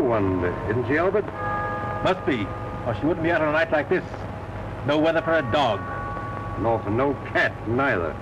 one, isn't she, Albert? Must be, or she wouldn't be out on a night like this. No weather for a dog. Nor for no cat, neither.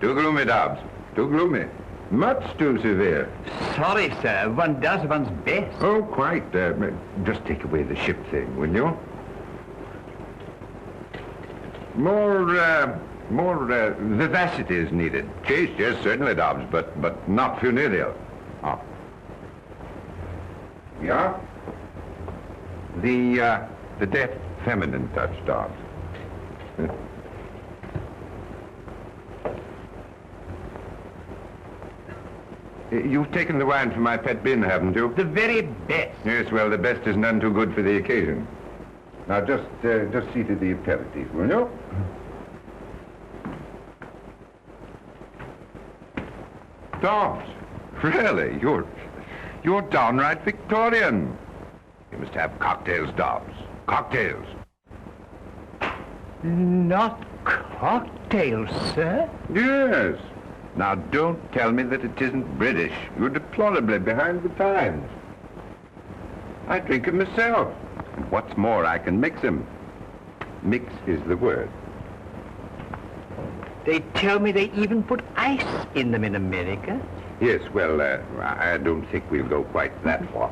Too gloomy, Dobbs. Too gloomy. Much too severe. Sorry, sir. One does one's best. Oh, quite. Just take away the ship thing, will you? More vivacity is needed. Chase, yes, certainly, Dobbs, but not funereal. Oh. Yeah? The deft feminine touch, Dobbs. You've taken the wine from my pet bin, haven't you? The very best. Yes, well, the best is none too good for the occasion. Now, just see to the aperitif, will you? Dobbs, really, you're downright Victorian. You must have cocktails, Dobbs. Cocktails. Not cocktails, sir? Yes. Now, don't tell me that it isn't British. You're deplorably behind the times. I drink 'em myself. What's more, I can mix 'em. Mix is the word. They tell me they even put ice in them in America. Yes, well, I don't think we'll go quite that far.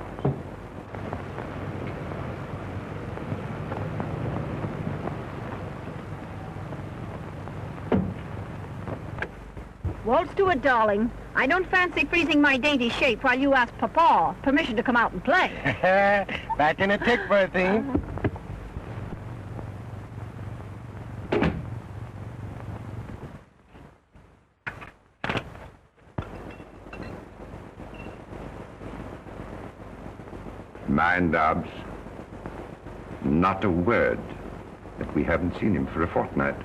Walt Stewart, darling, I don't fancy freezing my dainty shape while you ask Papa permission to come out and play. Back in a tick, Bertie. Mind, Dobbs, not a word that we haven't seen him for a fortnight.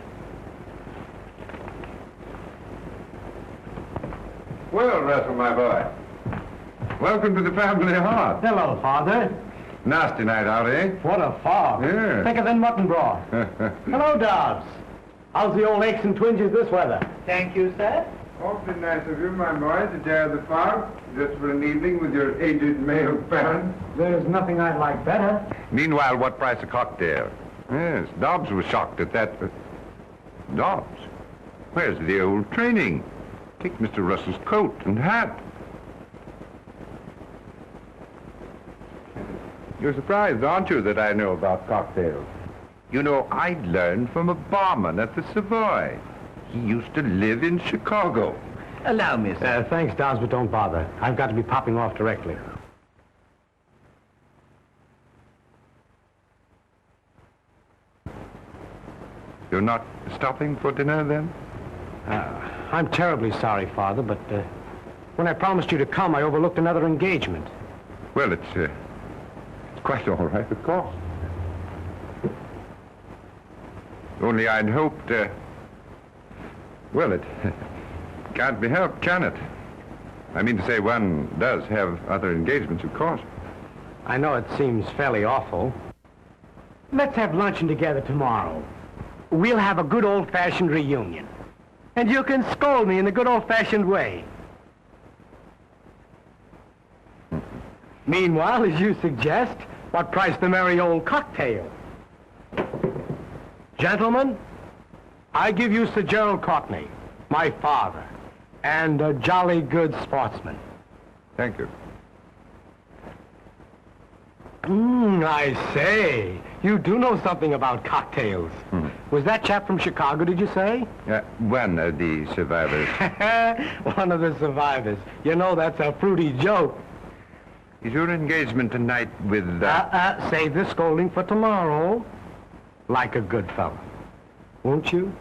Well, Russell, my boy, welcome to the family hearth. Hello, Father. Nasty night out, eh? What a fog. Yeah. Thicker than mutton broth. Hello, Dobbs. How's the old aches and twinges this weather? Thank you, sir. Awfully nice of you, my boy, to dare the fog, just for an evening with your aged male parents. There's nothing I'd like better. Meanwhile, what price a cocktail? Yes, Dobbs was shocked at that. Dobbs, where's the old training? Take Mr. Russell's coat and hat. You're surprised, aren't you, that I know about cocktails? You know, I learned from a barman at the Savoy. He used to live in Chicago. Allow me, sir. Thanks, Dobbs, but don't bother. I've got to be popping off directly. You're not stopping for dinner, then? I'm terribly sorry, Father, but when I promised you to come, I overlooked another engagement. Well, it's quite all right, of course. Only I'd hoped, well, it can't be helped, can it? I mean to say, one does have other engagements, of course. I know it seems fairly awful. Let's have luncheon together tomorrow. We'll have a good old-fashioned reunion. And you can scold me in the good old-fashioned way. Meanwhile, as you suggest, what price the merry old cocktail? Gentlemen, I give you Sir Gerald Courtney, my father, and a jolly good sportsman. Thank you. I say, you do know something about cocktails. Was that chap from Chicago, did you say? One of the survivors. One of the survivors. You know, that's a fruity joke. Is your engagement tonight with... Save the scolding for tomorrow. Like a good fellow. Won't you?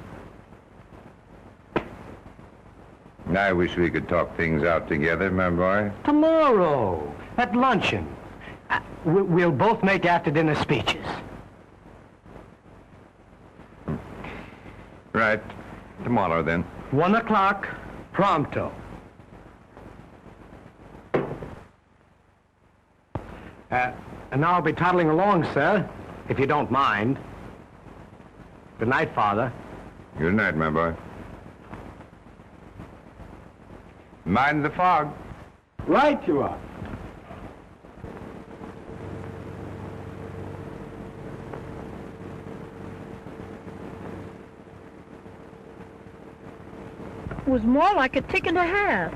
I wish we could talk things out together, my boy. Tomorrow, at luncheon. We'll both make after-dinner speeches. Right. Tomorrow, then. 1 o'clock, pronto. And now I'll be toddling along, sir, if you don't mind. Good night, Father. Good night, my boy. Mind the fog. Right you are. It was more like a tick and a half.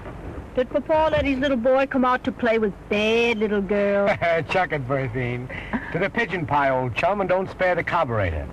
Did Papa let his little boy come out to play with bad little girls? Chuck it, Berthine. To the pigeon pie, old chum, and don't spare the carburetor.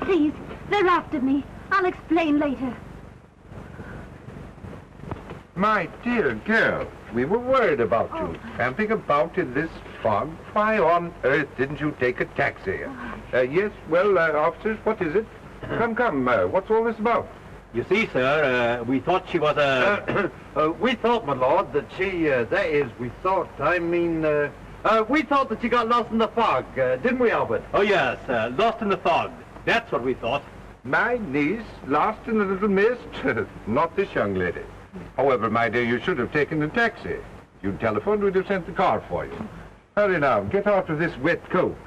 Please, they're after me. I'll explain later. My dear girl, we were worried about you. Camping about in this fog. Why on earth didn't you take a taxi? Yes, well, officers, what is it? Come, what's all this about? You see, sir, we thought she was a... We thought, my lord, that she, we thought that she got lost in the fog, didn't we, Albert? Oh, yes, lost in the fog. That's what we thought. My niece, lost in a little mist? Not this young lady. However, my dear, you should have taken a taxi. If you'd telephoned, we'd have sent the car for you. Hurry now, get out of this wet coat.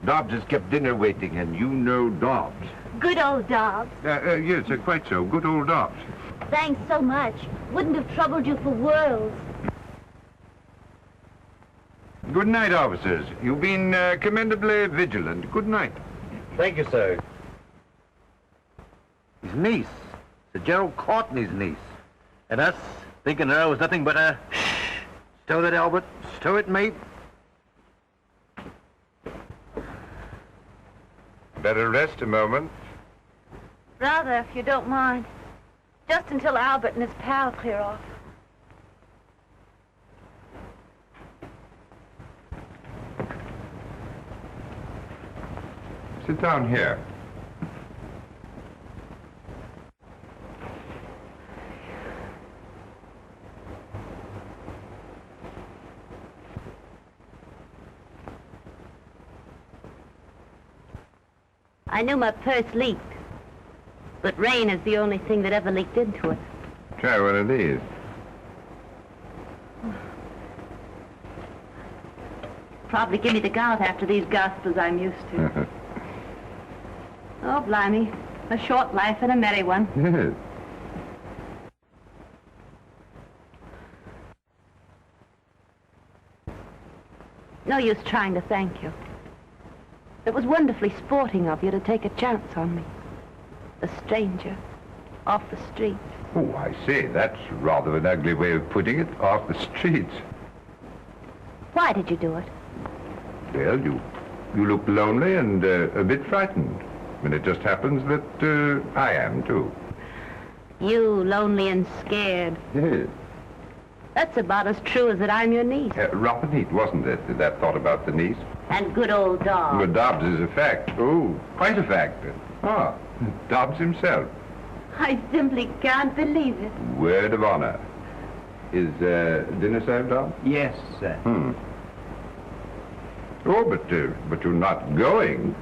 Dobbs has kept dinner waiting, and you know Dobbs. Good old Dobbs. Yes, quite so. Good old Dobbs. Thanks so much. Wouldn't have troubled you for worlds. Good night, officers. You've been commendably vigilant. Good night. Thank you, sir. His niece. Sir Gerald Courtney's niece. And us, thinking her was nothing but a... Shh! Stow that, Albert. Stow it, mate. Better rest a moment. Rather, if you don't mind. Just until Albert and his pal clear off. Sit down here. I knew my purse leaked, but rain is the only thing that ever leaked into it. Try one of these. Probably give me the gout after these gospels I'm used to. Oh, blimey. A short life and a merry one. Yes. No use trying to thank you. It was wonderfully sporting of you to take a chance on me. A stranger, off the street. Oh, I say, that's rather an ugly way of putting it, off the streets. Why did you do it? Well, you look lonely and a bit frightened. And it just happens that I am, too. You, lonely and scared. Yes. That's about as true as that I'm your niece. Rough and neat, wasn't it, that thought about the niece? And good old Dobbs. But Dobbs is a fact. Oh, quite a fact. Ah, Dobbs himself. I simply can't believe it. Word of honor. Is dinner served, Dobbs? Yes, sir. Oh, but you're not going.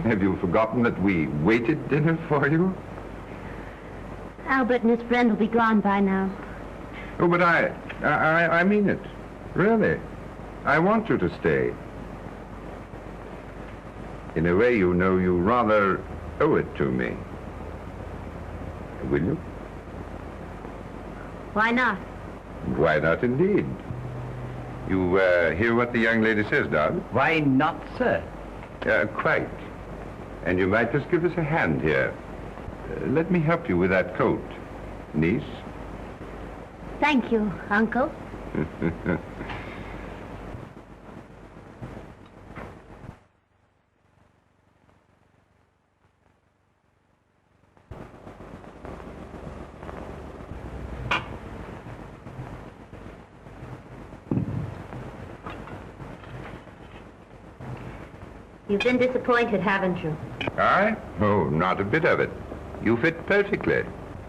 Have you forgotten that we waited dinner for you? Albert and his friend will be gone by now. Oh, but I mean it. Really. I want you to stay. In a way, you know, you rather owe it to me. Will you? Why not? Why not, indeed? You hear what the young lady says, Doug? Why not, sir? Quite. And you might just give us a hand here. Let me help you with that coat, niece. Thank you, Uncle. You've been disappointed, haven't you? I? Oh, not a bit of it. You fit perfectly.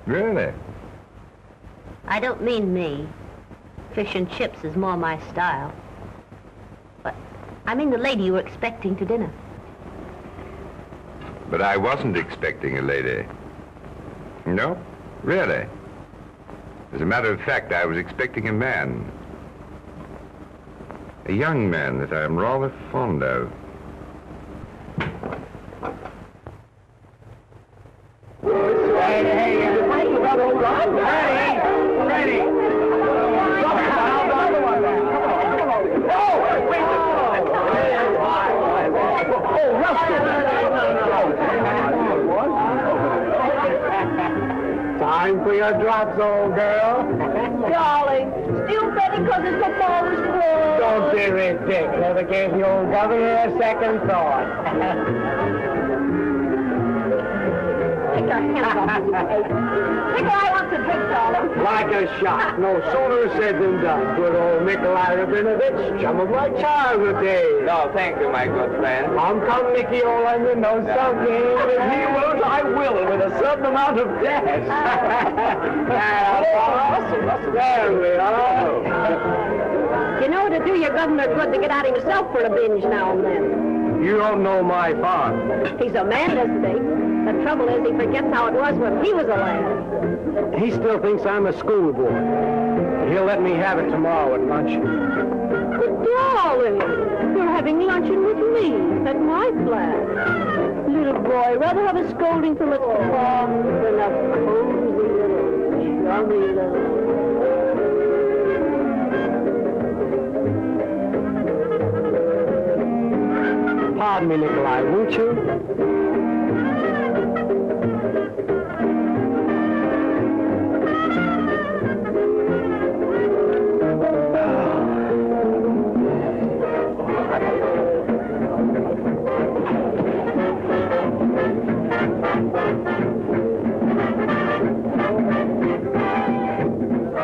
Really? I don't mean me. Fish and chips is more my style. But I mean the lady you were expecting to dinner. But I wasn't expecting a lady. No? Really? As a matter of fact, I was expecting a man. A young man that I'm rather fond of. Time for your drops, old girl. Darling, still betting because it's the father's blood. Don't be ridiculous. Never gave the old governor a second thought. Take your hands off me, Nikolai wants a drink, darling. Like a shot. No sooner said than done. Good old Nikolai Rabinovich, chum of my childhood days. No, thank you, my good friend. Come, Nicky, old onion, know something. If he won't, I will, and with a certain amount of dash. There we are. You know, to do your governor good to get out himself for a binge now and then. You don't know my father. He's a man, doesn't he? The trouble is he forgets how it was when he was a lad. He still thinks I'm a schoolboy. He'll let me have it tomorrow at lunch. But darling, you're having luncheon with me at my flat. Little boy, rather have a scolding from a papa than a cozy little, chummy little... Pardon me, Nikolai, won't you?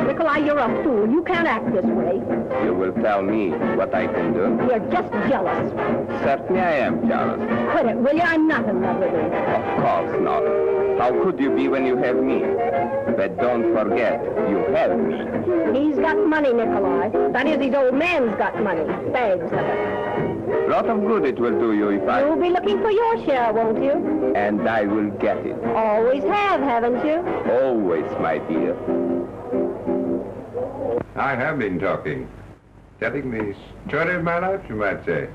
Nikolai, you're a fool. You can't act this way. You will tell me what I can do? You're just jealous. Certainly I am jealous. Quit it, will you? I'm not in love with you. Of course not. How could you be when you have me? But don't forget, you have me. He's got money, Nikolai. That is, his old man's got money. Bags of it. Lot of good it will do you if I... You'll be looking for your share, won't you? And I will get it. Always have, haven't you? Always, my dear. I have been talking. Telling the story of my life, you might say.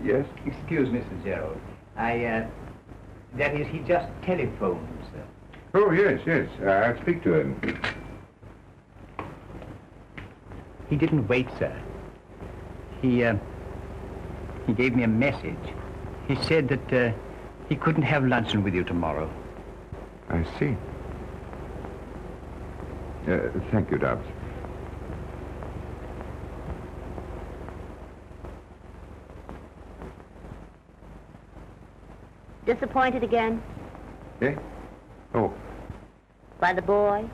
Yes? Excuse me, Mr. Gerald. That is, he just telephoned, sir. Oh, yes. I'll speak to him. He didn't wait, sir. He gave me a message. He said that he couldn't have luncheon with you tomorrow. I see. Thank you, Dobbs. Disappointed again? Eh? Oh. By the boy?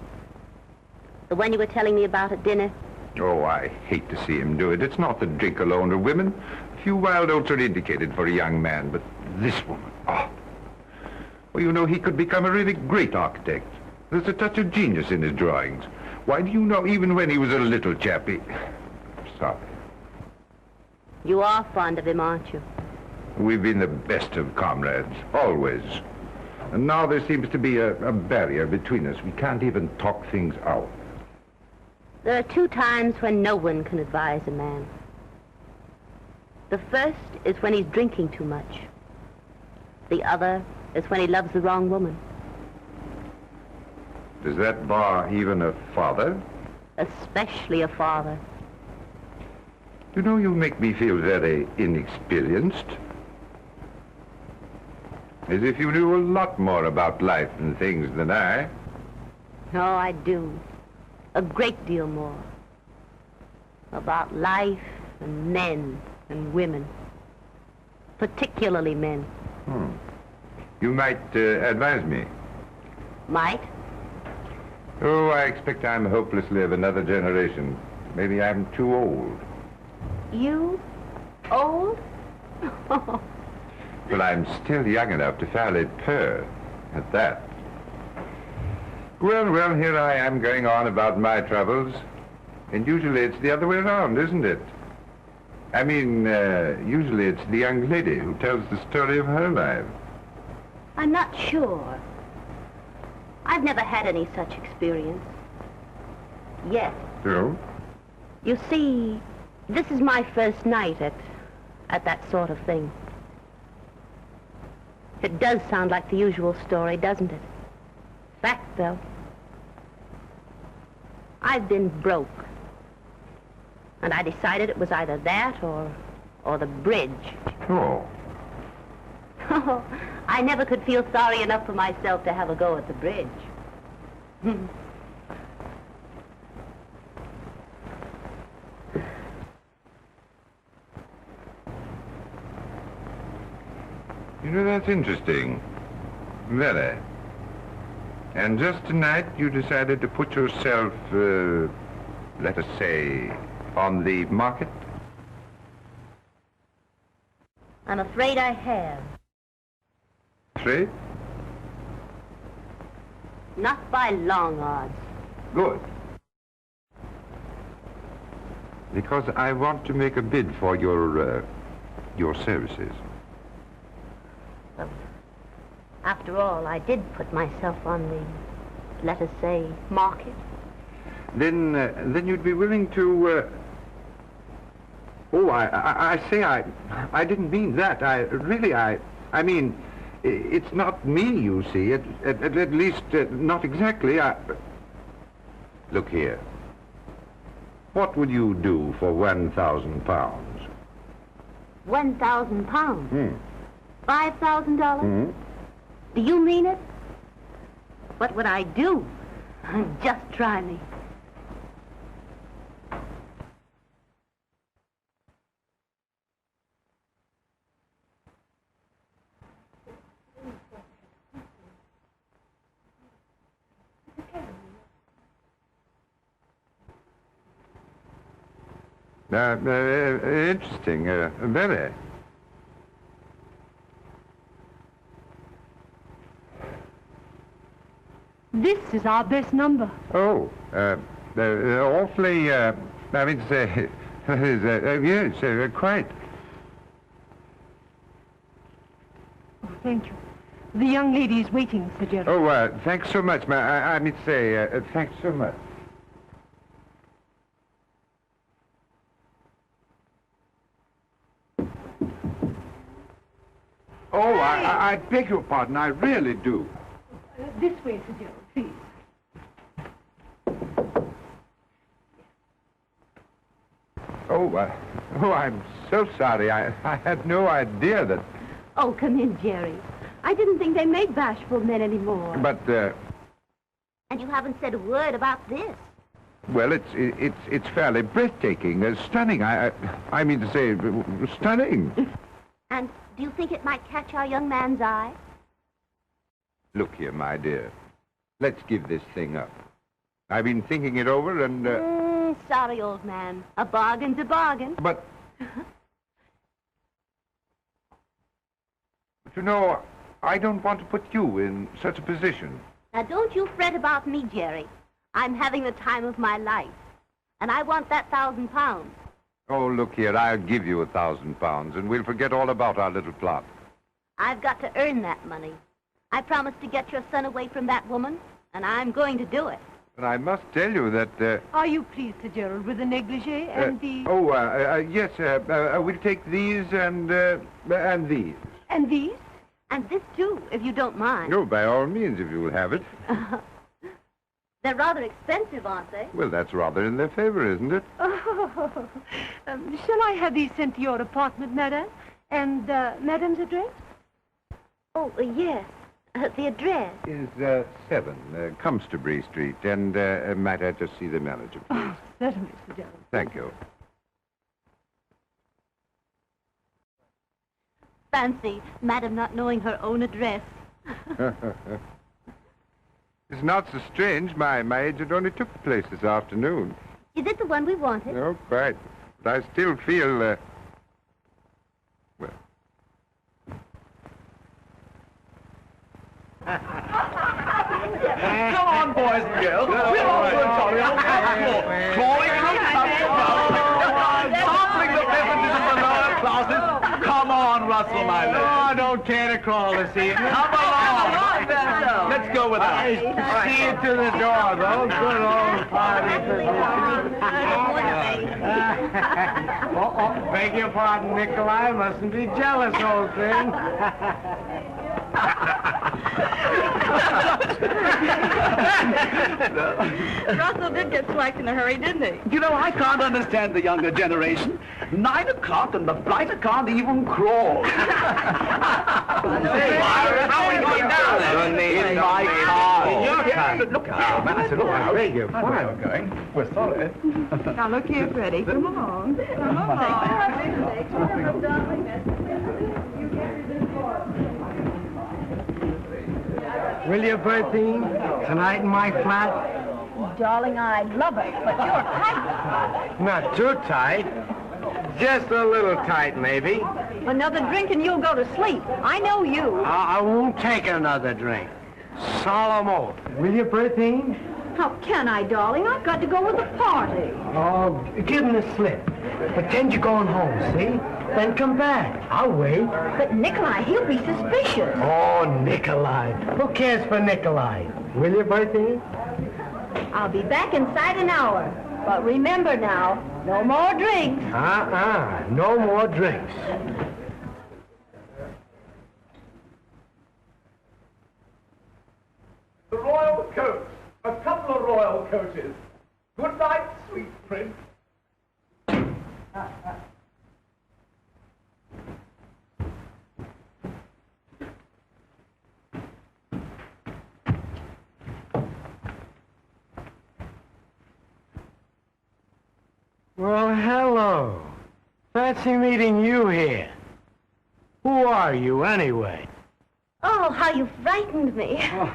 The one you were telling me about at dinner? Oh, I hate to see him do it. It's not the drink alone or women. A few wild oats are indicated for a young man, but this woman, oh. Well, you know, he could become a really great architect. There's a touch of genius in his drawings. Why, do you know, even when he was a little chappy... Sorry. You are fond of him, aren't you? We've been the best of comrades, always. And now there seems to be a barrier between us. We can't even talk things out. There are 2 times when no one can advise a man. The first is when he's drinking too much. The other is when he loves the wrong woman. Does that bar even a father? Especially a father. You know, you make me feel very inexperienced. As if you knew a lot more about life and things than I. No, I do. A great deal more. About life and men and women. Particularly men. You might advise me. Might? Oh, I expect I'm hopelessly of another generation. Maybe I'm too old. You? Old? Well, I'm still young enough to fairly purr at that. Well, well, here I am going on about my troubles. And usually it's the other way around, isn't it? I mean, usually it's the young lady who tells the story of her life. I'm not sure. I've never had any such experience. Yet. So? You see, this is my first night at that sort of thing. It does sound like the usual story, doesn't it? Fact, though. I've been broke. And I decided it was either that or the bridge. Oh. Oh, I never could feel sorry enough for myself to have a go at the bridge. You know, that's interesting. Very. And just tonight you decided to put yourself, let us say, on the market? I'm afraid I have. Afraid? Not by long odds. Good. Because I want to make a bid for your services. Well, after all, I did put myself on the, let us say, market. Then you'd be willing to, Oh, I didn't mean that. I mean, it's not me, you see. At least, not exactly. Look here. What would you do for 1,000 pounds? 1,000 pounds? $5,000? Do you mean it? What would I do? Just try me. Interesting, very. This is our best number. Oh, awfully, I mean to say, yes, quite. Oh, thank you. The young lady is waiting, Sir Gerald. Oh, thanks so much, I mean to say, thanks so much. Oh, I beg your pardon, I really do. This way, Sir Gerald, please. Oh, I'm so sorry. I had no idea that... Oh, come in, Jerry. I didn't think they made bashful men anymore. But, And you haven't said a word about this. well, it's fairly breathtaking, stunning. I mean to say, stunning. And do you think it might catch our young man's eye? Look here, my dear. Let's give this thing up. I've been thinking it over and, Sorry, old man. A bargain's a bargain. But you know, I don't want to put you in such a position. Now, don't you fret about me, Jerry. I'm having the time of my life. And I want that £1,000. Oh, look here, I'll give you £1,000, and we'll forget all about our little plot. I've got to earn that money. I promised to get your son away from that woman, and I'm going to do it. But I must tell you that, Are you pleased, Sir Gerald, with the negligee and the... yes, we'll take these and these. And these? And this, too, if you don't mind. No, by all means, if you will have it. They're rather expensive, aren't they? Well, that's rather in their favor, isn't it? Oh, shall I have these sent to your apartment, madame? And, madame's address? Oh, yes. The address. Is 7 Comsterbury Street, and might I just see the manager, please? Oh, certainly, Sir Gerald. Thank you. Fancy, Madam not knowing her own address. It's not so strange. My agent only took the place this afternoon. Is it the one we wanted? No, quite. But I still feel, well... Come on, boys and girls. We're all good, Tommy. Crawling sampling the beverages of the lower classes. Come on, Russell, my lad. Oh, don't care to crawl this evening. Come along. Let's go with us. See you to the door, though. Good old party. Beg your pardon, Nikolai. Mustn't be jealous, old thing. Russell did get slack in a hurry, didn't he? You know, I can't understand the younger generation. 9 o'clock and the blighter can't even crawl. How are we going down there? In my car. In your car? Look, man, I said, look, I beg your pardon. We're going. We're sorry. Now, look here, Freddie. Come along. Come along. Will you, Bertine? Tonight in my flat? Darling, I'd love it, but you're tight. Not too tight. Just a little tight, maybe. Another drink and you'll go to sleep. I know you. I won't take another drink. Solemn oath. Will you, Bertine? How can I, darling? I've got to go to the party. Oh, give him the slip. Pretend you're going home, see? Then come back. I'll wait. But Nikolai, he'll be suspicious. Oh, Nikolai. Who cares for Nikolai? Will you, Bertine? I'll be back inside an hour. But remember now, no more drinks. No more drinks. The royal coach. A couple of royal coaches. Good night, sweet prince. Well, hello. Fancy meeting you here. Who are you, anyway? Oh, how you frightened me. Oh,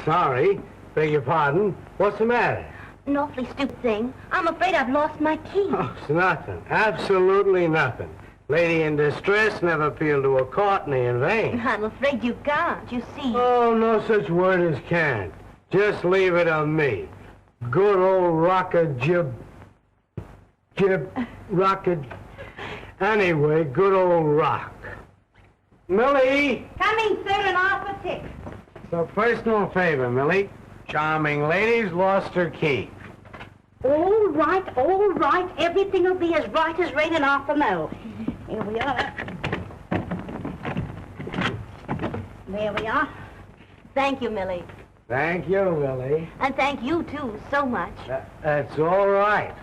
sorry. Beg your pardon. What's the matter? An awfully stupid thing. I'm afraid I've lost my key. Oh, it's nothing. Absolutely nothing. Lady in distress never appealed to a Courtney in vain. I'm afraid you can't, you see. Oh, no such word as can't. Just leave it on me. Good old rocket. Anyway, good old rock. Millie! Coming, sir, and off a tick. It's a personal favor, Millie. Charming lady's lost her key. All right. Everything will be as right as raining off the mill. Here we are. There we are. Thank you, Millie. Thank you, Millie. And thank you, too, so much. That's all right.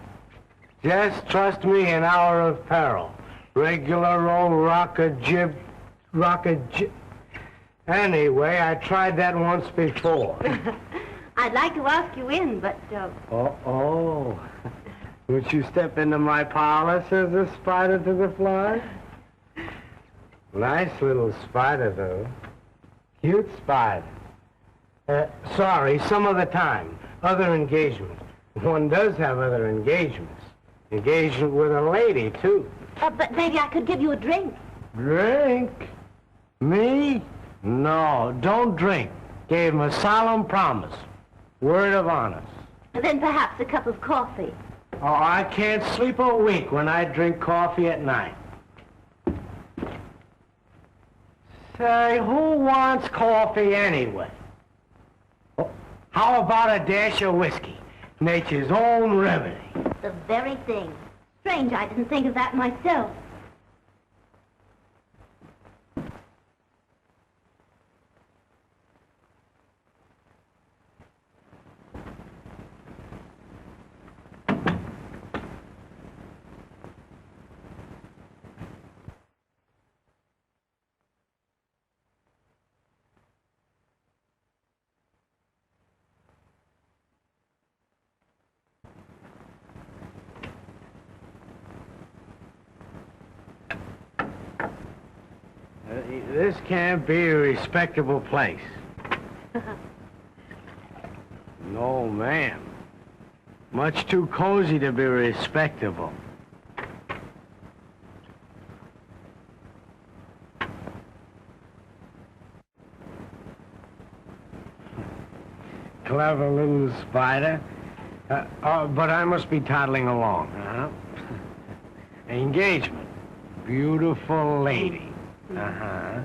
Just trust me in hour of peril. Regular old rocket jib. Anyway, I tried that once before. I'd like to ask you in, but, Oh. Would you step into my parlor, says the spider to the fly? Nice little spider, though. Cute spider. Sorry, some other time. Other engagements. One does have other engagements. Engagement with a lady, too. But maybe I could give you a drink. Drink? Me? No, don't drink. Gave him a solemn promise. Word of honor. Then perhaps a cup of coffee. Oh, I can't sleep a wink when I drink coffee at night. Say, who wants coffee anyway? How about a dash of whiskey? Nature's own remedy. The very thing. Strange I didn't think of that myself. This can't be a respectable place. No, ma'am. Much too cozy to be respectable. Clever little spider. But I must be toddling along, huh? Engagement. Beautiful lady. Uh-huh.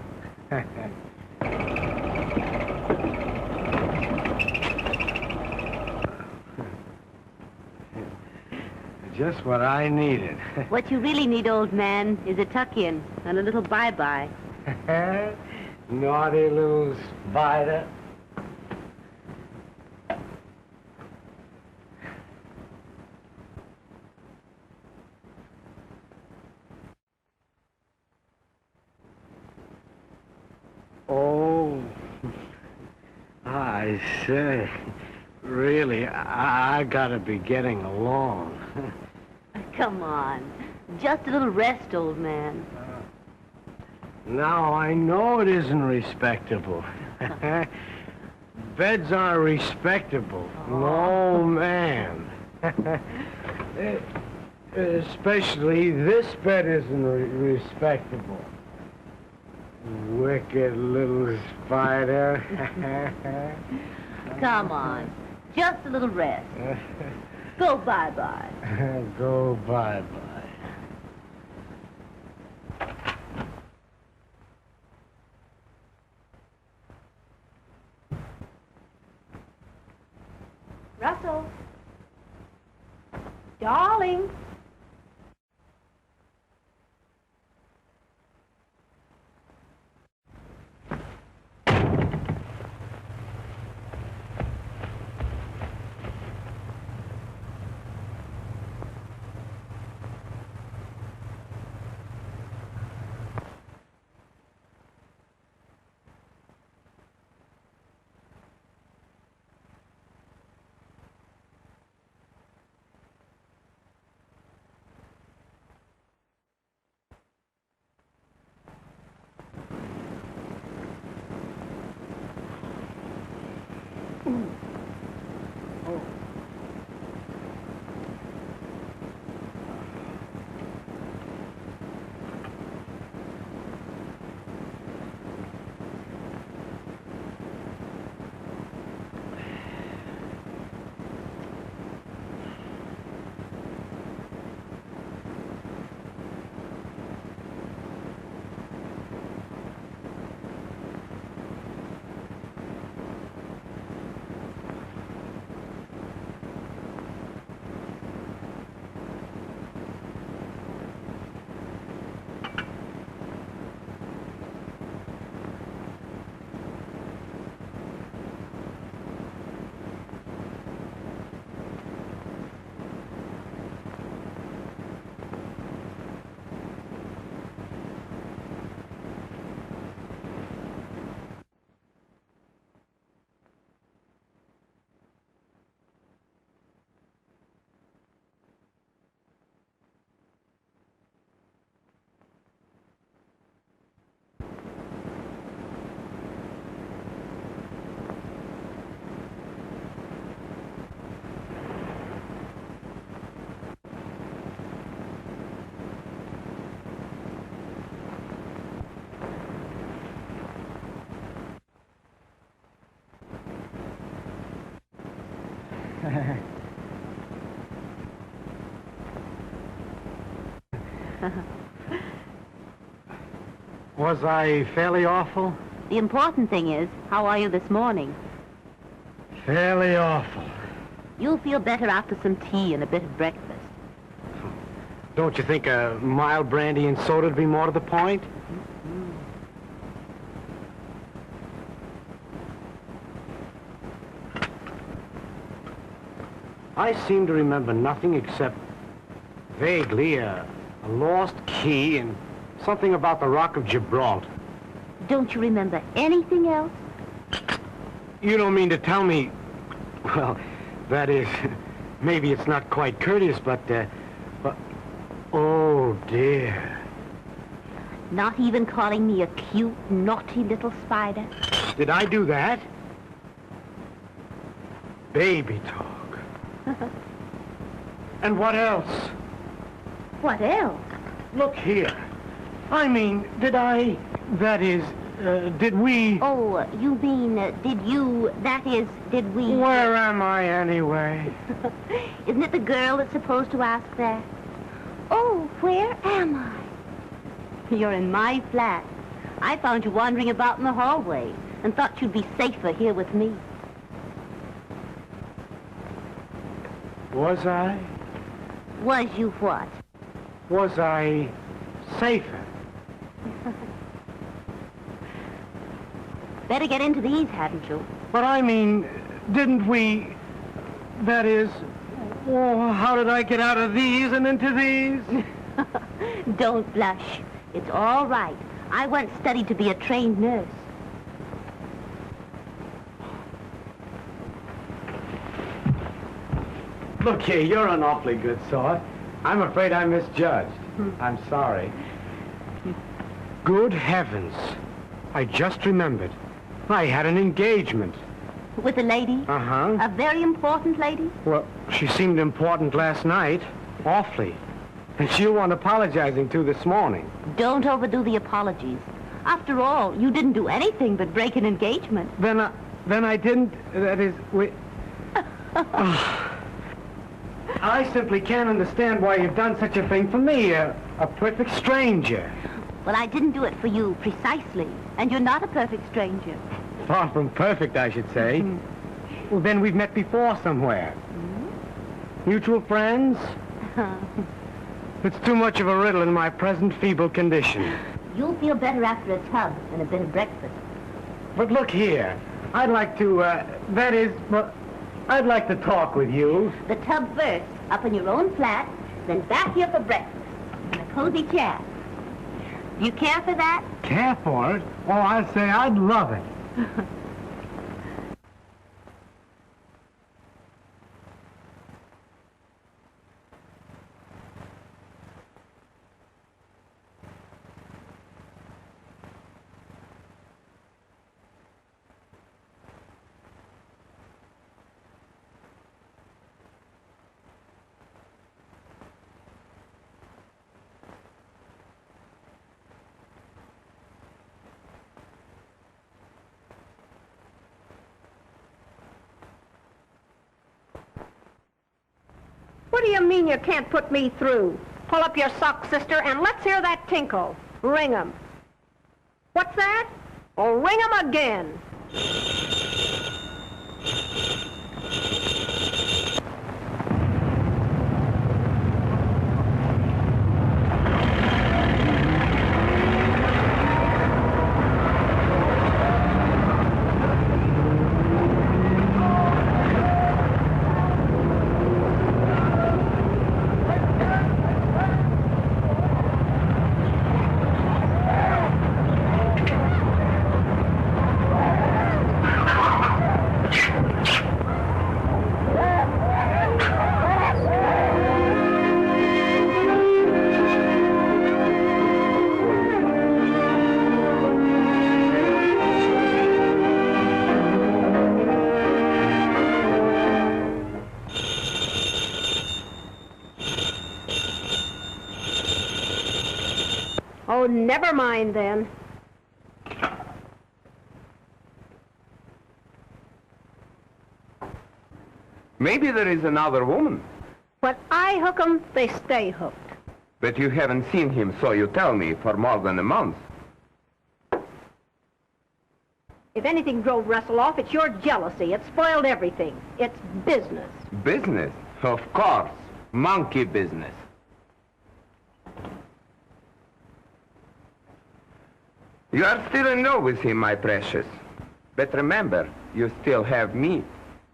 Just what I needed. What you really need, old man, is a tuck-in and a little bye-bye. Naughty little spider. Oh, I say, really, I gotta be getting along. Come on. Just a little rest, old man. Now, I know it isn't respectable. Beds aren't respectable. No, man. Especially this bed isn't respectable. Wicked little spider. Come on. Just a little rest. Go bye-bye. Go bye-bye. Russell. Darling. Was I fairly awful? The important thing is, how are you this morning? Fairly awful. You'll feel better after some tea and a bit of breakfast. Don't you think a mild brandy and soda would be more to the point? I seem to remember nothing except vaguely a lost key and something about the Rock of Gibraltar. Don't you remember anything else? You don't mean to tell me... Well, that is... Maybe it's not quite courteous, but... Oh, dear. Not even calling me a cute, naughty little spider? Did I do that? Baby talk. And what else? What else? Look here. I mean, did I... That is, did we... Oh, you mean, did you... That is, did we... Where am I, anyway? Isn't it the girl that's supposed to ask that? Oh, where am I? You're in my flat. I found you wandering about in the hallway and thought you'd be safer here with me. Was I? Was you what? Was I safer? Better get into these, hadn't you? But I mean, didn't we... That is... Oh, how did I get out of these and into these? Don't blush. It's all right. I once studied to be a trained nurse. Look here, you're an awfully good sort. I'm afraid I misjudged. I'm sorry. Good heavens. I just remembered. I had an engagement. With a lady? Uh-huh. A very important lady? Well, she seemed important last night. Awfully. And she'll want apologizing to this morning. Don't overdo the apologies. After all, you didn't do anything but break an engagement. Then I didn't... That is... I simply can't understand why you've done such a thing for me, a perfect stranger. Well, I didn't do it for you, precisely. And you're not a perfect stranger. Far from perfect, I should say. Well, then we've met before somewhere. Mutual friends? It's too much of a riddle in my present feeble condition. You'll feel better after a tub and a bit of breakfast. But look here. I'd like to, that is, well, I'd like to talk with you. The tub first, up in your own flat, then back here for breakfast. In a cozy chair. You care for that? Care for it? Oh, I'd say I'd love it. What do you mean you can't put me through? Pull up your socks, sister, and let's hear that tinkle. Ring 'em. What's that? Oh, ring 'em again. Oh, never mind then. Maybe there is another woman. When I hook 'em, they stay hooked. But you haven't seen him, so you tell me, for more than a month. If anything drove Russell off, it's your jealousy. It spoiled everything. It's business. Business? Of course. Monkey business. You are still in love with him, my precious. But remember, you still have me.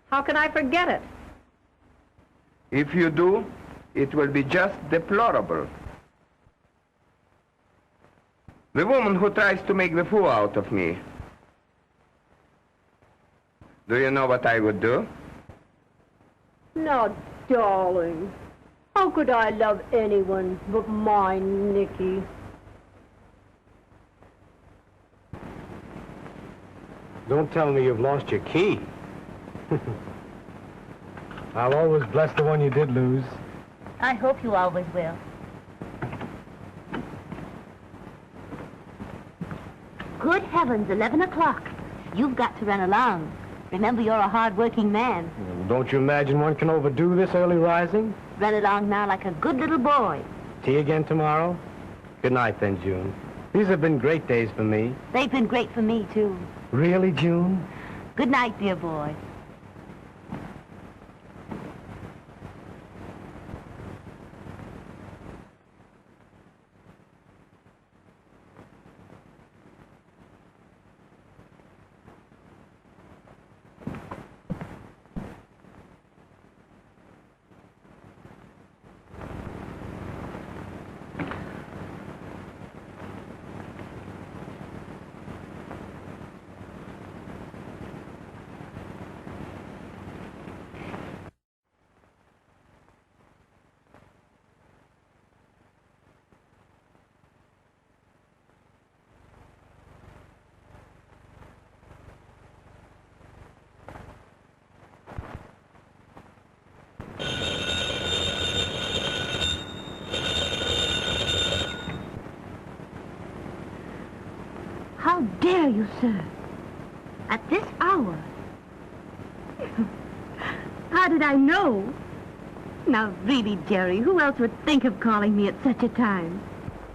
How can I forget it? If you do, it will be just deplorable. The woman who tries to make the fool out of me. Do you know what I would do? Now, darling, how could I love anyone but my Nicky? Don't tell me you've lost your key. I'll always bless the one you did lose. I hope you always will. Good heavens, 11 o'clock. You've got to run along. Remember, you're a hard-working man. Well, don't you imagine one can overdo this early rising? Run along now like a good little boy. Tea again tomorrow? Good night, then, June. These have been great days for me. They've been great for me, too. Really, June? Good night, dear boy. How dare you, sir? At this hour? How did I know? Now, really, Jerry, who else would think of calling me at such a time?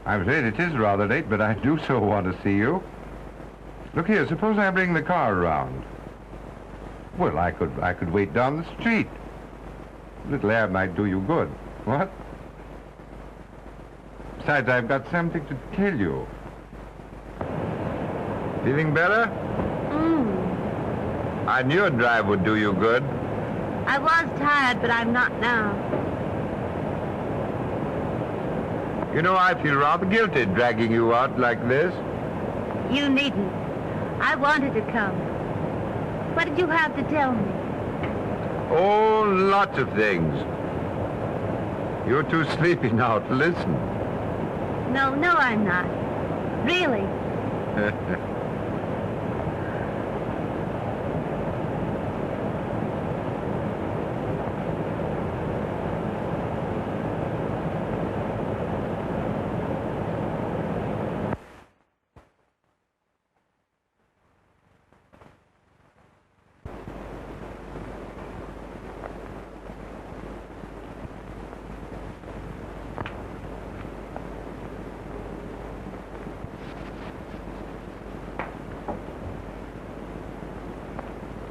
I'm afraid it is rather late, but I do so want to see you. Look here, suppose I bring the car around. Well, I could wait down the street. A little air might do you good. What? Besides, I've got something to tell you. Feeling better? I knew a drive would do you good. I was tired, but I'm not now. You know, I feel rather guilty dragging you out like this. You needn't. I wanted to come. What did you have to tell me? Oh, lots of things. You're too sleepy now to listen. No, I'm not. Really.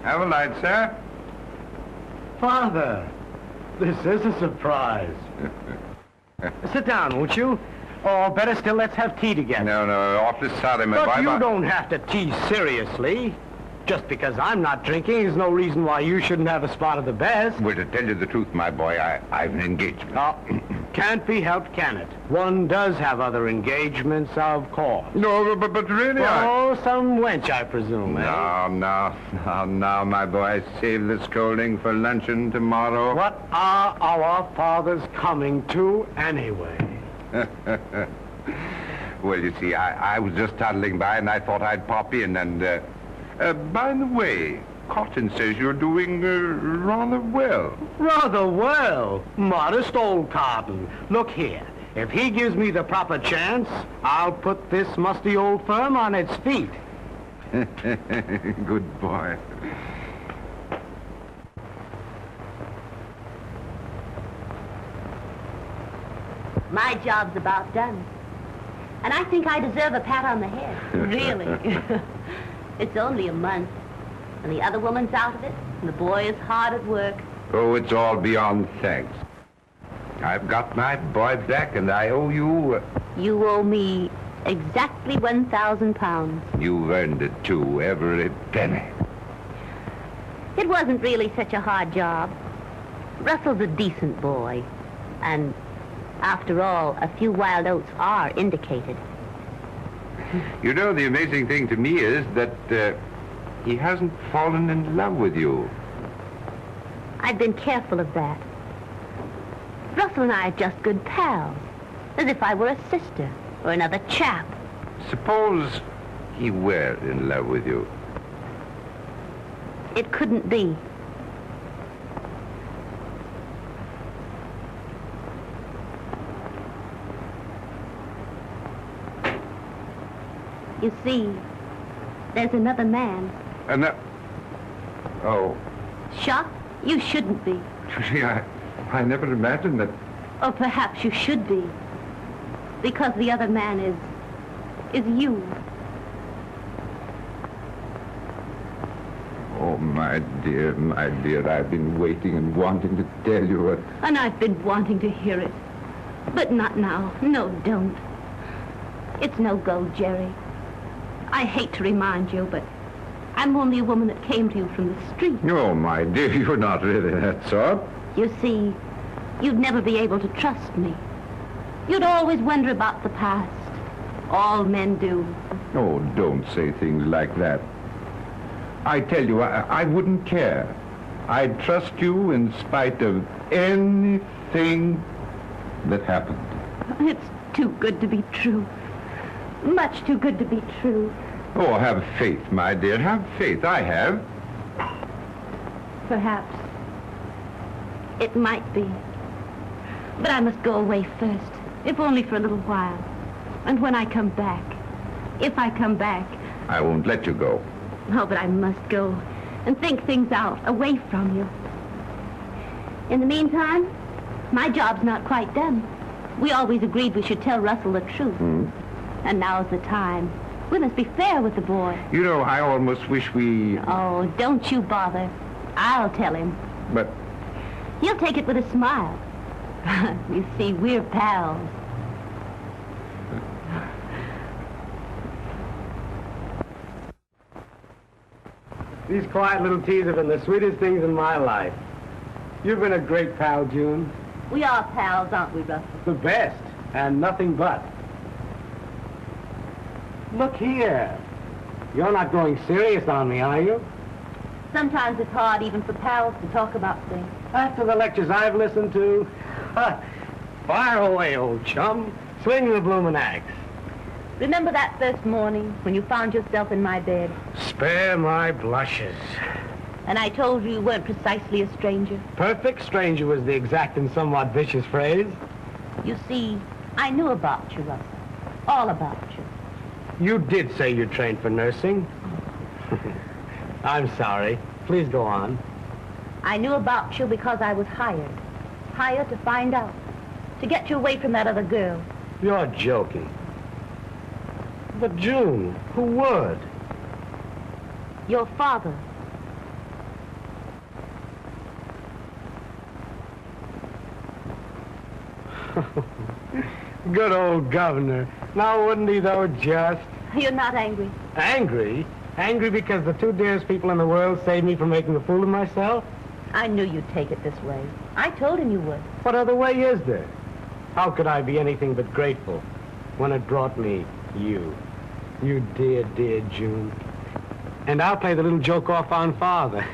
Have a light, sir. Father, this is a surprise. Sit down, won't you? Or better still, let's have tea together. No, awfully sorry, my But wife. you don't have to tease seriously. Just because I'm not drinking is no reason why you shouldn't have a spot of the best. Well, to tell you the truth, my boy, I've an engagement. Oh, can't be helped, can it? One does have other engagements, of course. No, but really, Oh, some wench, I presume, eh? No, my boy. Save the scolding for luncheon tomorrow. What are our fathers coming to, anyway? Well, you see, I was just toddling by, and I thought I'd pop in, and, by the way, Cotton says you're doing rather well. Rather well. Modest old Cotton. Look here. If he gives me the proper chance, I'll put this musty old firm on its feet. Good boy. My job's about done. And I think I deserve a pat on the head. Really. It's only a month. And the other woman's out of it, and the boy is hard at work. Oh, it's all beyond thanks. I've got my boy back, and I owe you... You owe me exactly 1,000 pounds. You've earned it, too, every penny. It wasn't really such a hard job. Russell's a decent boy. And after all, a few wild oats are indicated. You know, the amazing thing to me is that he hasn't fallen in love with you. I've been careful of that. Russell and I are just good pals, as if I were a sister or another chap. Suppose he were in love with you. It couldn't be. You see, there's another man. Oh. Shocked? You shouldn't be. See, I never imagined that. Or perhaps you should be. Because the other man is you. Oh, my dear, I've been waiting and wanting to tell you. And I've been wanting to hear it. But not now. No, don't. It's no go, Jerry. I hate to remind you, but I'm only a woman that came to you from the street. Oh, my dear, you're not really that sort. You see, you'd never be able to trust me. You'd always wonder about the past. All men do. Oh, don't say things like that. I tell you, I wouldn't care. I'd trust you in spite of anything that happened. It's too good to be true. Much too good to be true. Oh, have faith, my dear. Have faith. I have. Perhaps. It might be. But I must go away first, if only for a little while. And when I come back, if I come back... I won't let you go. Oh, but I must go and think things out, away from you. In the meantime, my job's not quite done. We always agreed we should tell Russell the truth. And now's the time. We must be fair with the boy. You know, I almost wish we... Oh, don't you bother. I'll tell him. But... He'll take it with a smile. You see, we're pals. These quiet little teas have been the sweetest things in my life. You've been a great pal, June. We are pals, aren't we, Russell? The best, and nothing but. Look here. You're not going serious on me, are you? Sometimes it's hard even for pals to talk about things. After the lectures I've listened to, fire away, old chum. Swing the bloomin' axe. Remember that first morning when you found yourself in my bed? Spare my blushes. And I told you you weren't precisely a stranger? Perfect stranger was the exact and somewhat vicious phrase. You see, I knew about you, Russell. All about you. You did say you trained for nursing. I'm sorry. Please go on. I knew about you because I was hired. Hired to find out. To get you away from that other girl. You're joking. But June, who would? Your father. Good old governor. Now wouldn't he, though, just? You're not angry. Angry? Angry because the two dearest people in the world saved me from making a fool of myself? I knew you'd take it this way. I told him you would. What other way is there? How could I be anything but grateful when it brought me you? You dear, dear June. And I'll play the little joke off on Father.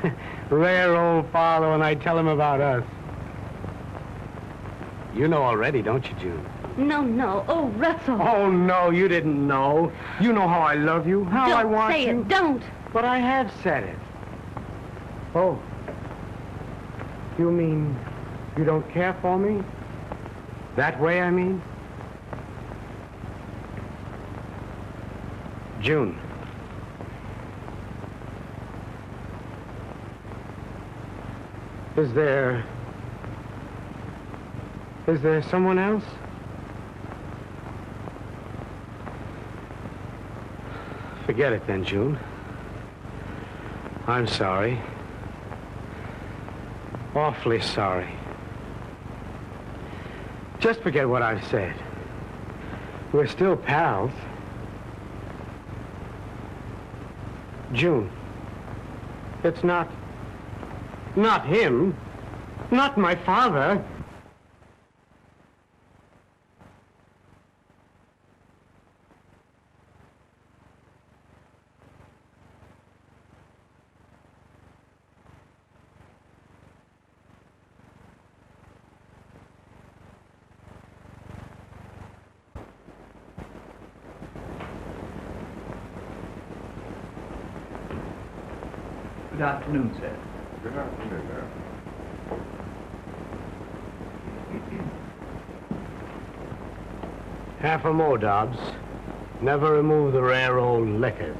Rare old Father when I tell him about us. You know already, don't you, June? No, no. Oh, Russell. Oh, no, you didn't know. You know how I love you, how I want you. Don't say it. Don't. But I have said it. Oh. You mean you don't care for me? That way, I mean? June. Is there someone else? Forget it then, June. I'm sorry. Awfully sorry. Just forget what I've said. We're still pals. June, it's not him. Not my father. Good afternoon, sir. Good afternoon, sir. Half a more, Dobbs. Never remove the rare old liquors.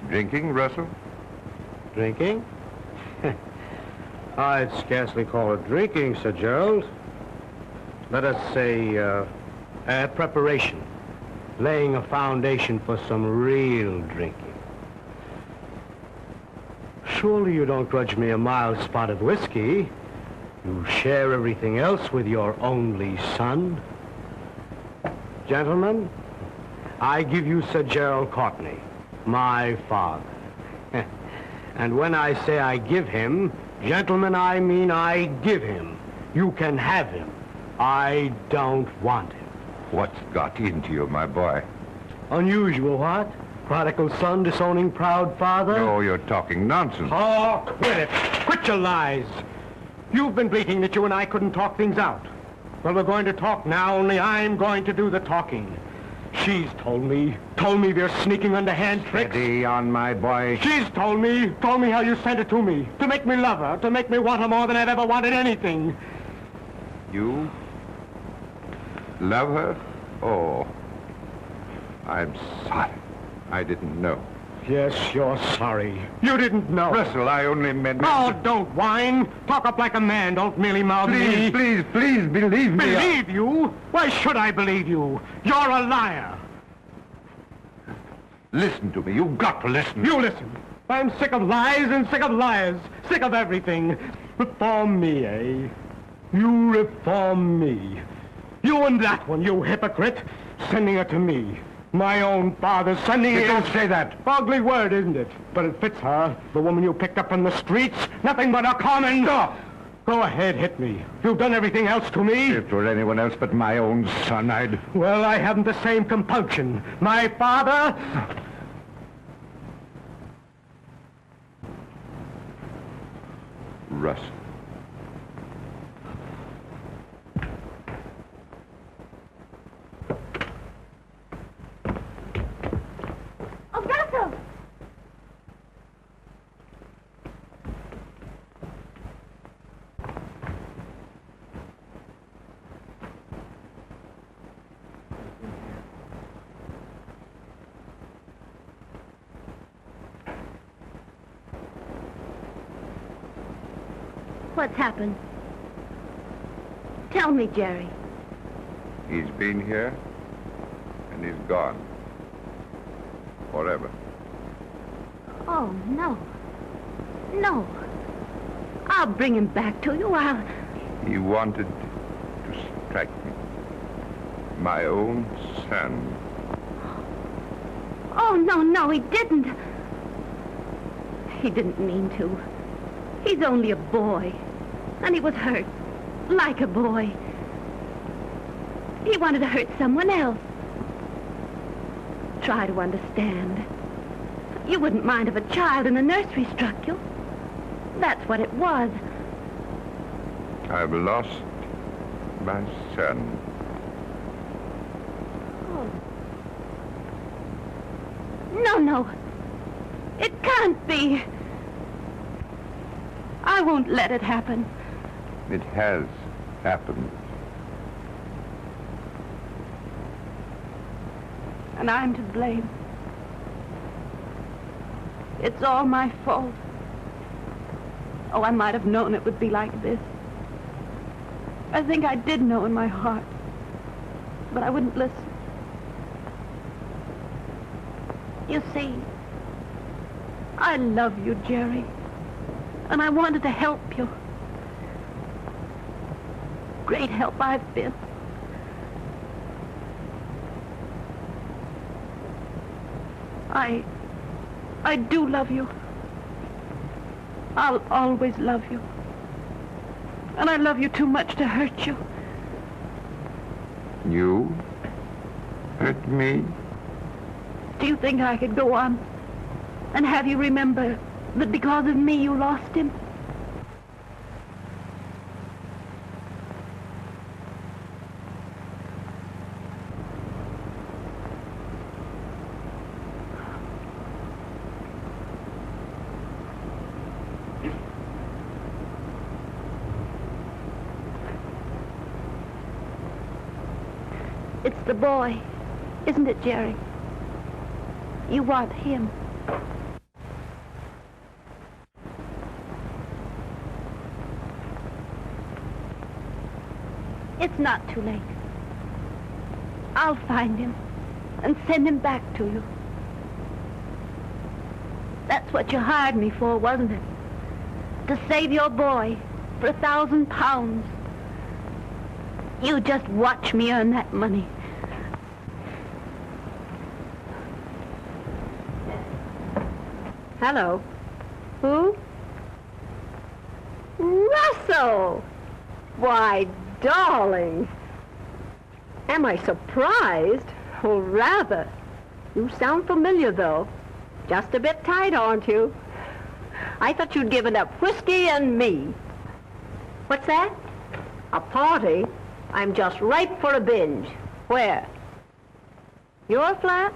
Drinking, Russell? Drinking? I'd scarcely call it drinking, Sir Gerald. Let us say, preparation. Laying a foundation for some real drinking. Surely you don't grudge me a mild spot of whiskey. You share everything else with your only son. Gentlemen, I give you Sir Gerald Courtney, my father. And when I say I give him, gentlemen, I mean I give him. You can have him. I don't want him. What's got into you, my boy? Unusual, what? Prodigal son disowning proud father? Oh, you're talking nonsense. Oh, quit it. Quit your lies. You've been bleating that you and I couldn't talk things out. Well, we're going to talk now, only I'm going to do the talking. She's told me they're sneaking underhand tricks. Steady on, my boy. She's told me how you sent it to me, to make me love her, to make me want her more than I've ever wanted anything. You love her? Oh, I'm sorry. I didn't know. Yes, you're sorry. You didn't know. Russell, I only meant... Oh, don't whine. Talk up like a man. Don't merely mouth me. Please, believe me. Believe you? Why should I believe you? You're a liar. Listen to me. You've got to listen. You listen. I'm sick of lies and sick of liars. Sick of everything. Reform me, eh? You reform me. You and that one, you hypocrite. Sending her to me. My own father sending it. Don't say that. Ugly word, isn't it? But it fits her. The woman you picked up from the streets. Nothing but a common... Stop! Go ahead, hit me. You've done everything else to me. If it were anyone else but my own son, I'd... Well, I haven't the same compunction. My father... Russ. Augusto! What's happened? Tell me, Jerry. He's been here, and he's gone. Forever. Oh, no. No. I'll bring him back to you. He wanted to strike me. My own son. Oh, no, he didn't. He didn't mean to. He's only a boy. And he was hurt. Like a boy. He wanted to hurt someone else. Try to understand. You wouldn't mind if a child in the nursery struck you. That's what it was. I've lost my son. Oh. No. It can't be. I won't let it happen. It has happened. And I'm to blame. It's all my fault. Oh, I might have known it would be like this. I think I did know in my heart, but I wouldn't listen. You see, I love you, Jerry, and I wanted to help you. Great help I've been. I do love you. I'll always love you. And I love you too much to hurt you. You hurt me? Do you think I could go on and have you remember that because of me you lost him? It's the boy, isn't it, Jerry? You want him. It's not too late. I'll find him and send him back to you. That's what you hired me for, wasn't it? To save your boy for £1,000. You just watch me earn that money. Hello. Who? Russell! Why, darling. Am I surprised? Oh, rather. You sound familiar, though. Just a bit tight, aren't you? I thought you'd given up whiskey and me. What's that? A party? I'm just ripe for a binge. Where? Your flat?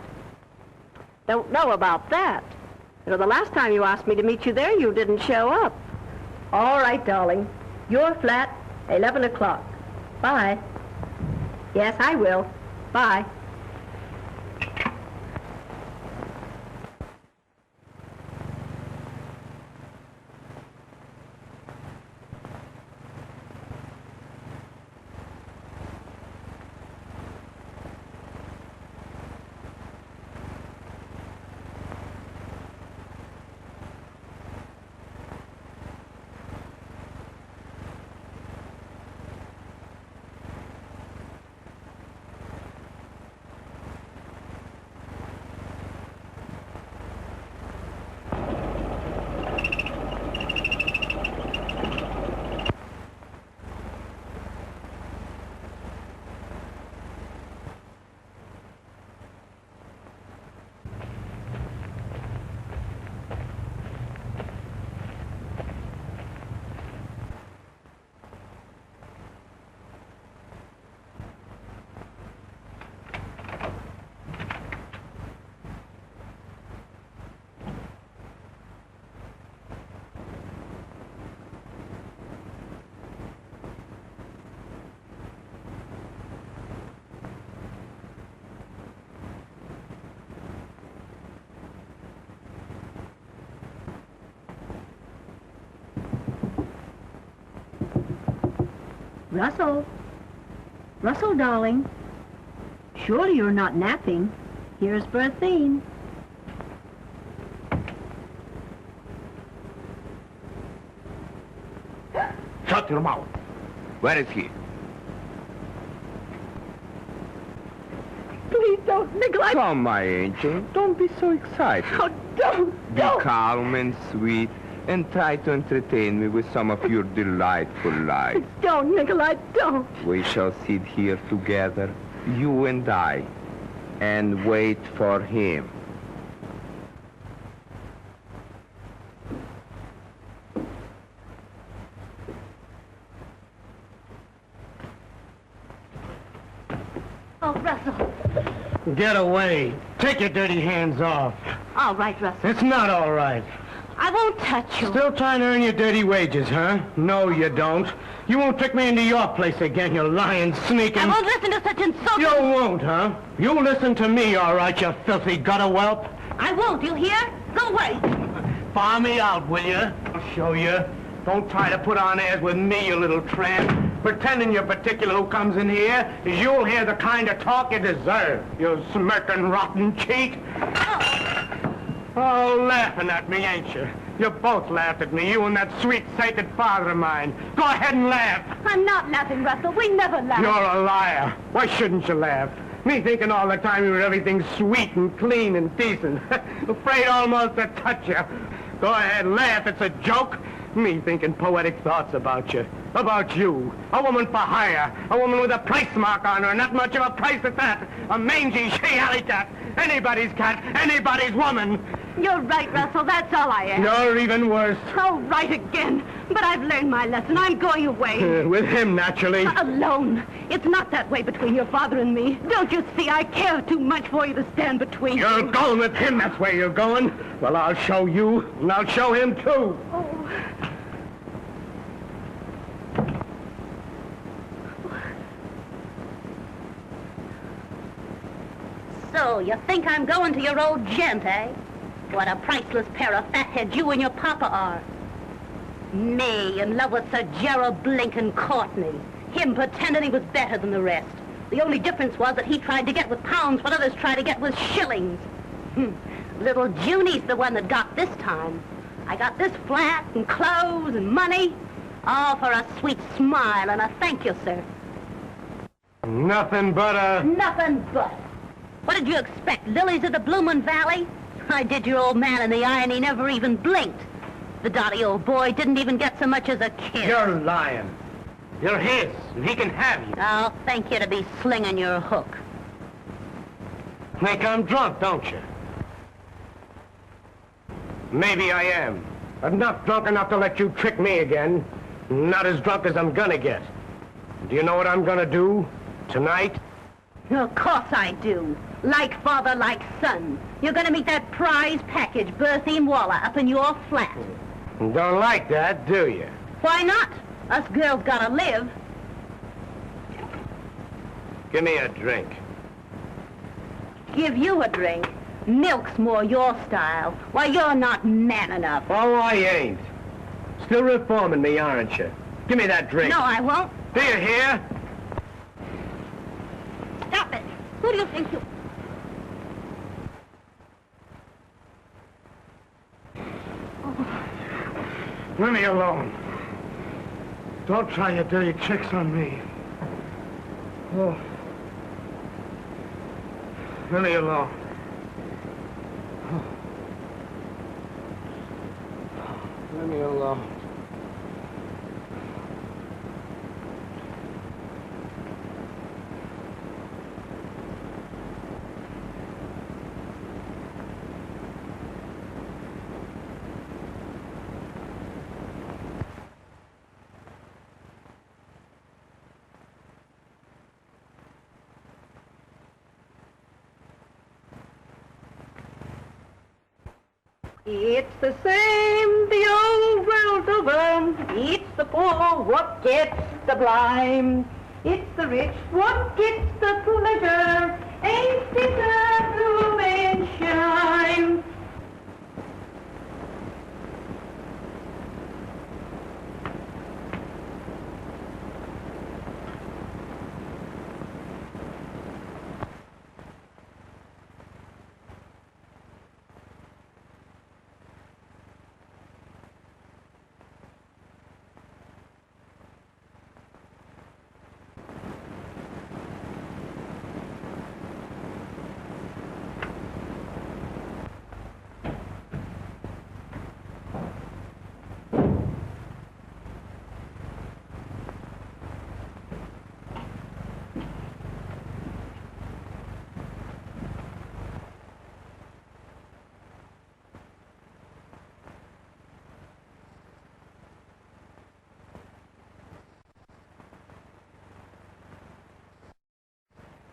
Don't know about that. You know, the last time you asked me to meet you there, you didn't show up. All right, darling. Your flat, 11 o'clock. Bye. Yes, I will. Bye. Russell. Russell, darling. Surely you're not napping. Here's Berthine. Shut your mouth. Where is he? Please don't, Nikolai. Come, my angel. Don't be so excited. Oh, don't. Be calm and sweet and try to entertain me with some of your delightful lies. Don't, Nikolai, don't. We shall sit here together, you and I, and wait for him. Oh, Russell. Get away. Take your dirty hands off. All right, Russell. It's not all right. I won't touch you. Still trying to earn your dirty wages, huh? No, you don't. You won't trick me into your place again, you lying, sneaking... I won't listen to such insulting... You won't, huh? You listen to me, all right, you filthy gutter whelp. I won't, you hear? Go away. Fire me out, will you? I'll show you. Don't try to put on airs with me, you little tramp. Pretending you're particular who comes in here, is you'll hear the kind of talk you deserve, you smirking, rotten cheat. Oh, laughing at me, ain't you? You both laughed at me, you and that sweet, sacred father of mine. Go ahead and laugh. I'm not laughing, Russell. We never laugh. You're a liar. Why shouldn't you laugh? Me thinking all the time you were everything sweet and clean and decent. Afraid almost to touch you. Go ahead, laugh. It's a joke. Me thinking poetic thoughts about you. About you. A woman for hire. A woman with a price mark on her. Not much of a price at that. A mangy she-alley cat. Anybody's cat. Anybody's woman. You're right, Russell. That's all I am. You're even worse. Oh, right again. But I've learned my lesson. I'm going away. With him, naturally. Alone. It's not that way between your father and me. Don't you see? I care too much for you to stand between You're you. going with him. That's where you're going. Well, I'll show you. And I'll show him, too. Oh. So, you think I'm going to your old gent, eh? What a priceless pair of fatheads you and your papa are. Me, in love with Sir Gerald Blinken Courtney. Him pretending he was better than the rest. The only difference was that he tried to get with pounds what others tried to get with shillings. Little Junie's the one that got this time. I got this flat and clothes and money. All for a sweet smile and a thank you, sir. Nothing but a... Nothing but. What did you expect, lilies of the bloomin' valley? I did your old man in the eye and he never even blinked. The dotty old boy didn't even get so much as a kiss. You're lying. You're his, and he can have you. I'll thank you to be slinging your hook. Think I'm drunk, don't you? Maybe I am. But not drunk enough to let you trick me again. Not as drunk as I'm gonna get. Do you know what I'm gonna do tonight? Of course I do. Like father, like son. You're gonna meet that prize package, Bertha Waller, up in your flat. Don't like that, do you? Why not? Us girls gotta live. Give me a drink. Give you a drink. Milk's more your style. Why, you're not man enough. Oh, I ain't. Still reforming me, aren't you? Give me that drink. No, I won't. Do you hear? Stop it. Who do you think you... Leave me alone. Don't try your dirty tricks on me. Oh. Leave me alone. Oh. Leave me alone. It's the same the old world over. It's the poor what gets the blame. It's the rich what gets the pleasure. Ain't it a blooming shame?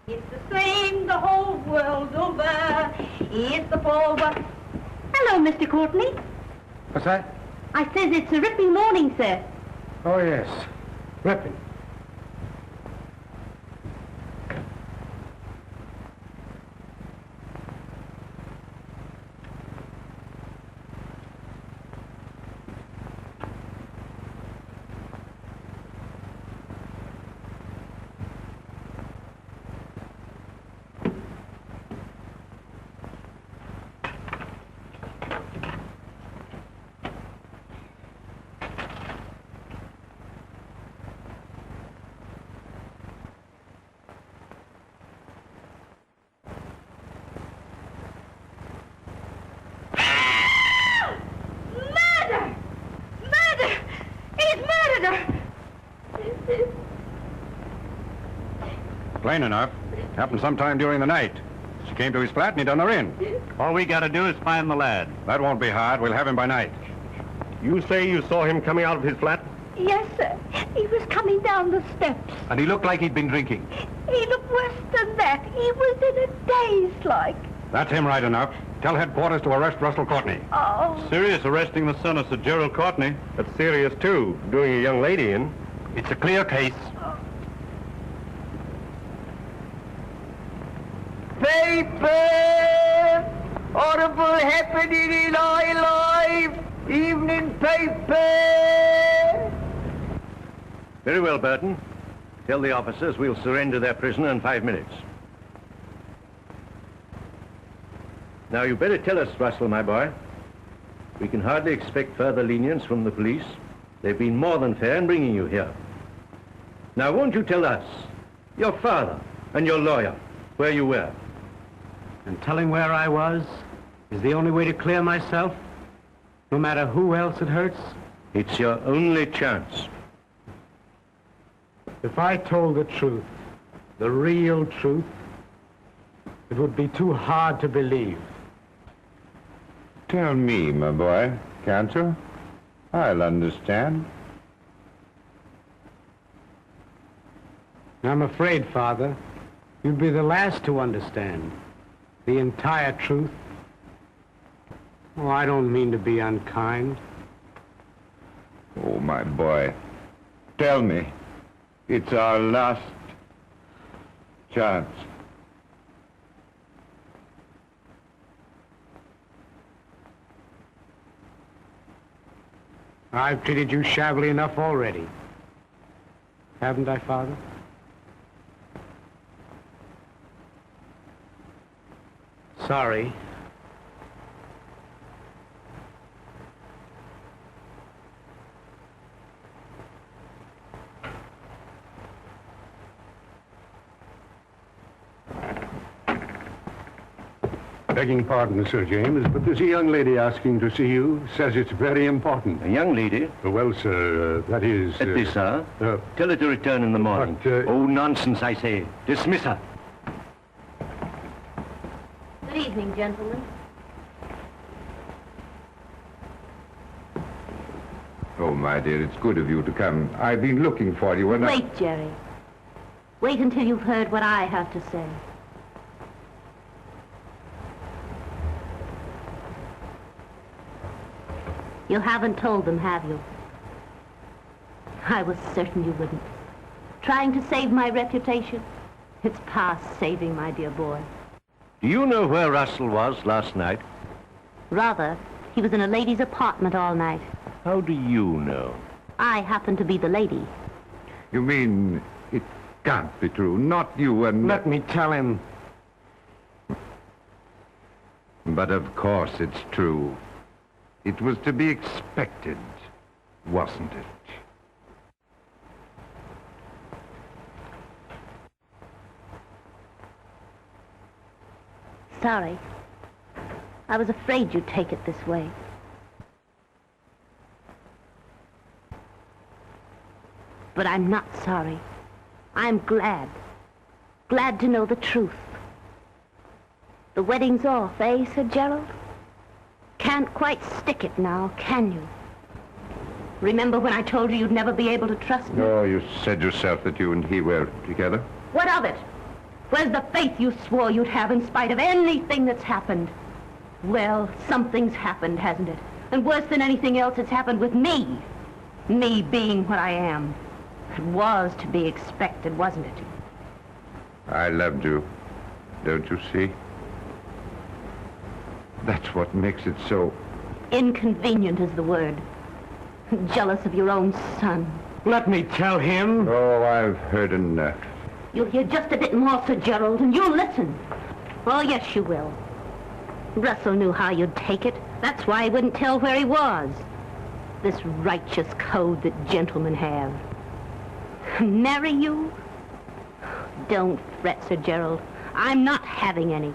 It's the same the whole world over. It's the poor what... Hello, Mr. Courtney. What's that? I says it's a ripping morning, sir. Oh, yes. Ripping. Plain enough. Happened sometime during the night. She came to his flat and he done her in. All we gotta do is find the lad. That won't be hard. We'll have him by night. You say you saw him coming out of his flat? Yes, sir. He was coming down the steps. And he looked like he'd been drinking. He looked worse than that. He was in a daze like. That's him right enough. Tell headquarters to arrest Russell Courtney. Oh. Serious arresting the son of Sir Gerald Courtney. That's serious, too. Doing a young lady in. It's a clear case. Paper! Horrible happening in our life! Evening paper! Very well, Burton. Tell the officers we'll surrender their prisoner in 5 minutes. Now, you better tell us, Russell, my boy. We can hardly expect further lenience from the police. They've been more than fair in bringing you here. Now, won't you tell us, your father and your lawyer, where you were? And telling where I was is the only way to clear myself, no matter who else it hurts. It's your only chance. If I told the truth, the real truth, it would be too hard to believe. Tell me, my boy, can't you? I'll understand. I'm afraid, Father, you'd be the last to understand the entire truth. Oh, I don't mean to be unkind. Oh, my boy, tell me. It's our last chance. I've treated you shabbily enough already. Haven't I, Father? Sorry. Begging pardon, Sir James, but there's a young lady asking to see you. Says it's very important. A young lady? Well, sir, that is... At this hour? Tell her to return in the morning. But, Oh, nonsense, I say. Dismiss her. Good evening, gentlemen. Oh, my dear, it's good of you to come. I've been looking for you and Wait, Jerry. Wait until you've heard what I have to say. You haven't told them, have you? I was certain you wouldn't. Trying to save my reputation? It's past saving, my dear boy. Do you know where Russell was last night? Rather, he was in a lady's apartment all night. How do you know? I happen to be the lady. You mean it can't be true? Not you and... Let me tell him. But of course it's true. It was to be expected, wasn't it? Sorry. I was afraid you'd take it this way. But I'm not sorry. I'm glad. Glad to know the truth. The wedding's off, eh, Sir Gerald? Can't quite stick it now, can you? Remember when I told you you'd never be able to trust me? Oh, you said yourself that you and he were together. What of it? Where's the faith you swore you'd have in spite of anything that's happened? Well, something's happened, hasn't it? And worse than anything else, it's happened with me. Me being what I am. It was to be expected, wasn't it? I loved you. Don't you see? That's what makes it so... Inconvenient is the word. Jealous of your own son. Let me tell him. Oh, I've heard enough. You'll hear just a bit more, Sir Gerald, and you'll listen. Oh, yes, you will. Russell knew how you'd take it. That's why he wouldn't tell where he was. This righteous code that gentlemen have. Marry you? Don't fret, Sir Gerald. I'm not having any.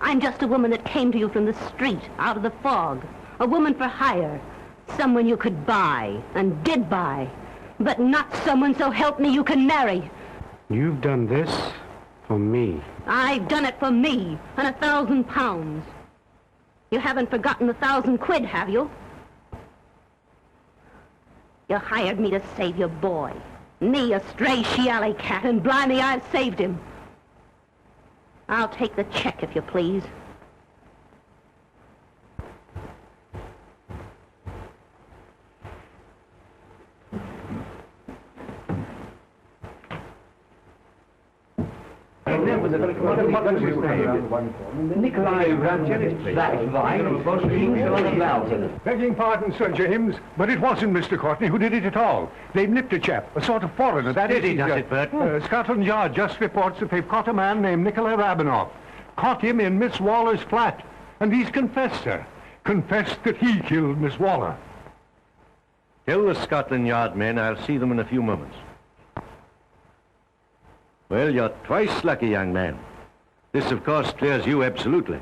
I'm just a woman that came to you from the street, out of the fog. A woman for hire. Someone you could buy, and did buy. But not someone, so help me, you can marry. You've done this for me. I've done it for me, and 1,000 pounds. You haven't forgotten the 1,000 quid, have you? You hired me to save your boy. Me, a stray she-alley cat, and blimey, I've saved him. I'll take the check, if you please. Begging pardon, Sir James, but it wasn't Mr. Courtney who did it at all. They nipped a chap, a sort of foreigner. That Steady, does it, Bert? Scotland Yard just reports that they've caught a man named Nikolai Rabinoff. Caught him in Miss Waller's flat. And he's confessed, sir. Confessed that he killed Miss Waller. Tell the Scotland Yard men I'll see them in a few moments. Well, you're twice lucky, young man. This, of course, clears you absolutely.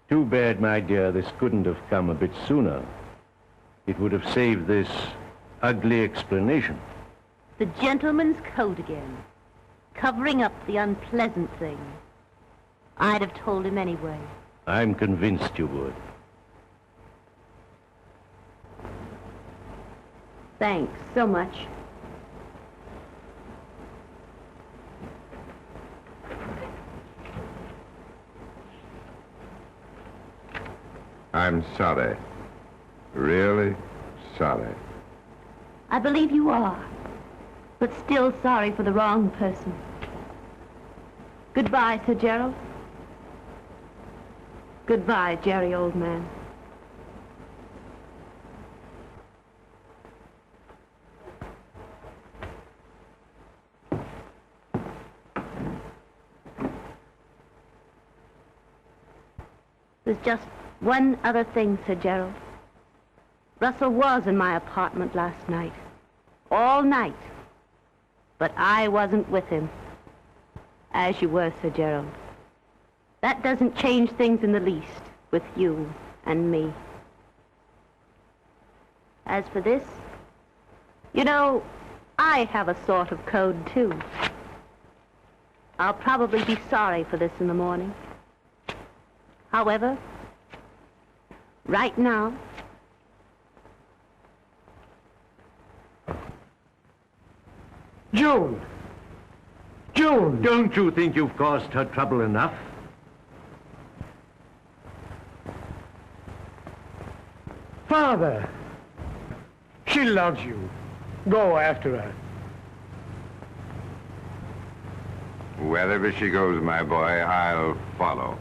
Too bad, my dear, this couldn't have come a bit sooner. It would have saved this ugly explanation. The gentleman's code again. Covering up the unpleasant thing. I'd have told him anyway. I'm convinced you would. Thanks so much. I'm sorry. Really sorry. I believe you are, but still sorry for the wrong person. Goodbye, Sir Gerald. Goodbye, Jerry, old man. There's just one other thing, Sir Gerald. Russell was in my apartment last night. All night. But I wasn't with him. As you were, Sir Gerald. That doesn't change things in the least with you and me. As for this, you know, I have a sort of code, too. I'll probably be sorry for this in the morning. However, right now, June! June! Don't you think you've caused her trouble enough? Father! She loves you. Go after her. Wherever she goes, my boy, I'll follow.